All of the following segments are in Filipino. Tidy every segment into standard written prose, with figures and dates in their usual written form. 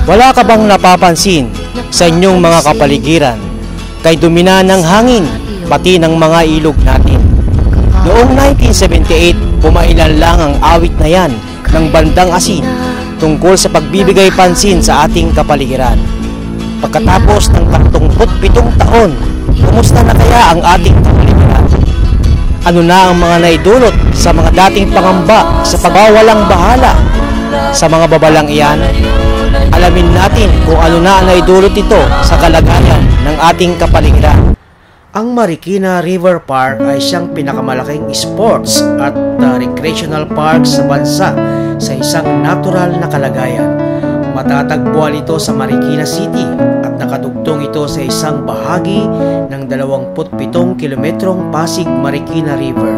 Wala ka bang napapansin sa inyong mga kapaligiran kay dumina ng hangin pati ng mga ilog natin? Noong 1978, pumailan lang ang awit na yan ng Bandang Asin tungkol sa pagbibigay pansin sa ating kapaligiran. Pagkatapos ng 37 taon, kumusta na kaya ang ating kapaligiran? Ano na ang mga naidulot sa mga dating pangamba sa pagwawalang bahala sa mga babalang iyan? Alamin natin kung ano na ang naidulot ito sa kalagayan ng ating kapaligiran. Ang Marikina River Park ay siyang pinakamalaking sports at recreational park sa bansa sa isang natural na kalagayan. Matatagpuan ito sa Marikina City at nakadugtong ito sa isang bahagi ng 27 kilometrong Pasig-Marikina River.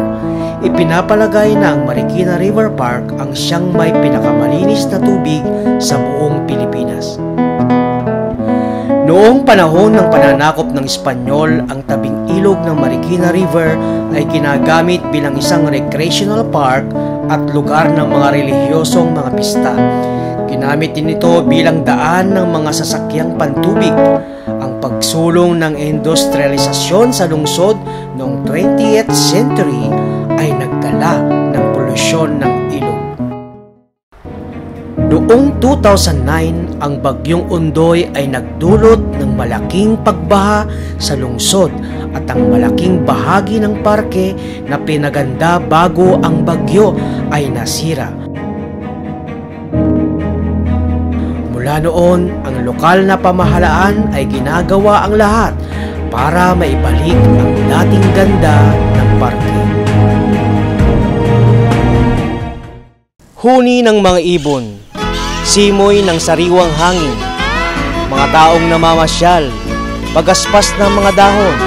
Ipinapalagay na ang Marikina River Park ang siyang may pinakamalinis na tubig sa buong Pilipinas. Noong panahon ng pananakop ng Espanyol, ang tabing ilog ng Marikina River ay ginagamit bilang isang recreational park at lugar ng mga relihiyosong mga pista. Ginamit din ito bilang daan ng mga sasakyang pantubig. Ang pagsulong ng industrialisasyon sa lungsod noong 20th century ay nagdala ng polusyon ng ilog. Noong 2009, ang Bagyong Ondoy ay nagdulot ng malaking pagbaha sa lungsod at ang malaking bahagi ng parke na pinaganda bago ang bagyo ay nasira. Mula noon, ang lokal na pamahalaan ay ginagawa ang lahat para maibalik ang dating ganda ng parke. Huni ng mga ibon, simoy ng sariwang hangin, mga taong namamasyal, pagaspas ng mga dahon,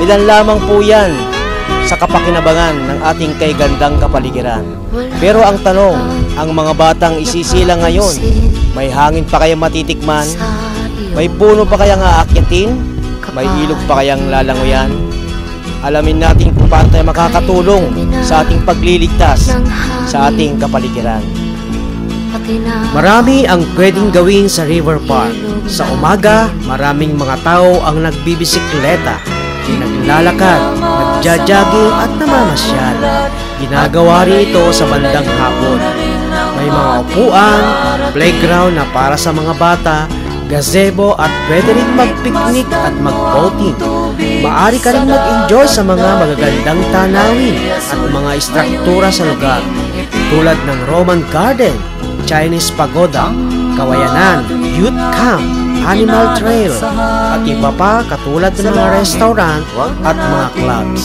ilan lamang po yan sa kapakinabangan ng ating kaigandang kapaligiran. Pero ang tanong, ang mga batang isisilang ngayon, may hangin pa kayang matitikman? May puno pa kayang aakyatin? May ilog pa kayang lalanguyan? Alamin natin kung paano tayo makakatulong sa ating pagliligtas sa ating kapaligiran. Marami ang pwedeng gawin sa River Park. Sa umaga, maraming mga tao ang nagbibisikleta, naglalakad, nagja-jogging at namamasyal. Ginagawa rin ito sa bandang hapon. May mga upuan, playground na para sa mga bata, gazebo at pwede rin mag-picnic at mag-boating. Maaari ka rin mag-enjoy sa mga magagandang tanawin at mga istruktura sa lugar tulad ng Roman Garden, Chinese Pagoda, Kawayanan, Youth Camp, Animal Trail at iba pa katulad ng mga restaurant at mga clubs.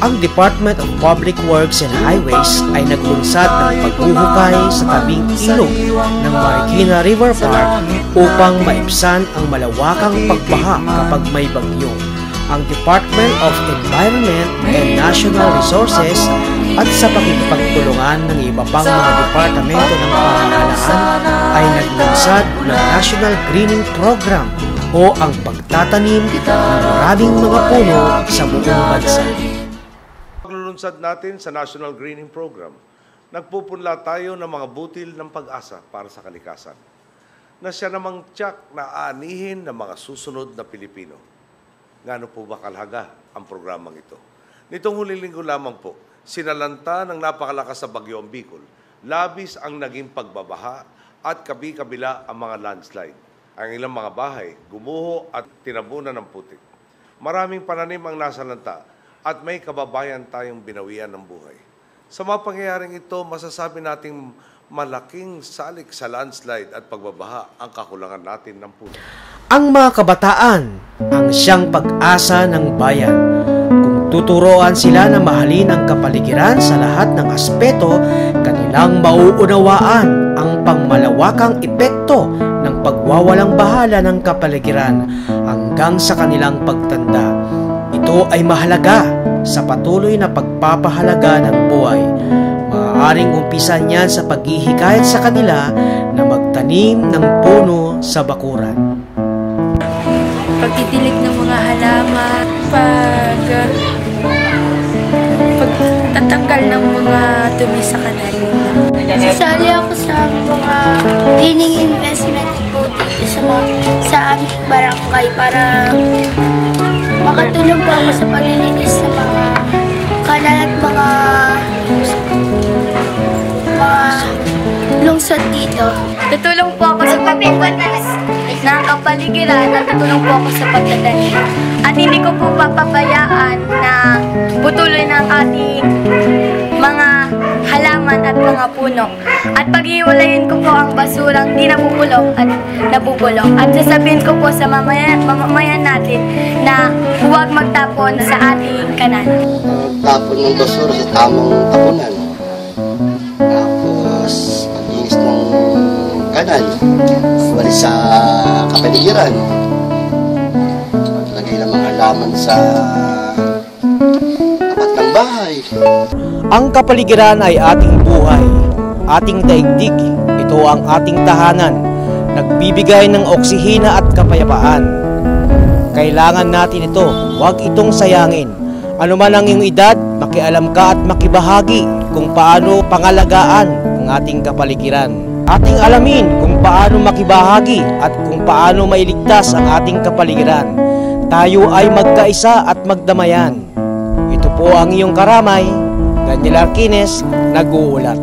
Ang Department of Public Works and Highways ay naglunsad ng paghuhukay sa tabing ilog ng Marikina River Park upang maibsan ang malawakang pagbaha kapag may bagyo. Ang Department of Environment and National Resources at sa pakikipagtulungan ng iba pang mga departamento ng pamahalaan ay naglunsad ng National Greening Program o ang pagtatanim ng maraming mga puno sa buong bansa. Paglulunsad natin sa National Greening Program, nagpupunla tayo ng mga butil ng pag-asa para sa kalikasan na siya namang tiyak na aanihin ng mga susunod na Pilipino. Gaano po ba kalhaga ang programang ito? Nitong huling linggo lamang po, sinalanta ng napakalakas sa bagyo ang Bicol, labis ang naging pagbabaha at kabi-kabila ang mga landslide. Ang ilang mga bahay, gumuho at tinabunan ng putik. Maraming pananim ang nasalanta at may kababayan tayong binawian ng buhay. Sa mga pangyayaring ito, masasabi nating malaking salik sa landslide at pagbabaha ang kakulangan natin ng puno. Ang mga kabataan ang siyang pag-asa ng bayan. Kung tuturuan sila na mahalin ang kapaligiran sa lahat ng aspeto, kanilang mauunawaan ang pangmalawakang epekto ng pagwawalang bahala ng kapaligiran hanggang sa kanilang pagtanda. Ito ay mahalaga sa patuloy na pagpapahalaga ng buhay. Maaaring umpisan yan sa paghihikayat sa kanila na magtanim ng puno sa bakuran. Pagdidilig ng mga halaman, pagtatanggal ng mga dumi sa kanal. Sasali ako sa mga greening investment po dito sa aming barangay para makatulong po ako sa paglilinis ng mga kanal at mga lungsod dito. Tutulong po ako sa pagpapalis ng kapaligiran at tutulong po ako sa pagtatanim. At hindi ko po papabayaan na putulin ang ating mga halaman at mga puno. At paghiwalayin ko po ang basurang di nabubulok at nabubulok. At sasabihin ko po sa mamamayan natin na huwag magtapon sa ating kanal. Tapon ng basura sa tamang tapunan. Tapos, paglinis ng kanal, balik sa kapaligiran. Paglagay ng mga halaman sa tapat ng bahay. Ang kapaligiran ay ating buhay, ating daigdig. Ito ang ating tahanan, nagbibigay ng oksihina at kapayapaan. Kailangan natin ito, huwag itong sayangin. Ano man ang iyong edad, makialam ka at makibahagi kung paano pangalagaan ang ating kapaligiran. Ating alamin kung paano makibahagi at kung paano mailigtas ang ating kapaligiran. Tayo ay magkaisa at magdamayan. Ito po ang iyong karamay, Daniel Arquines, nag-uulat.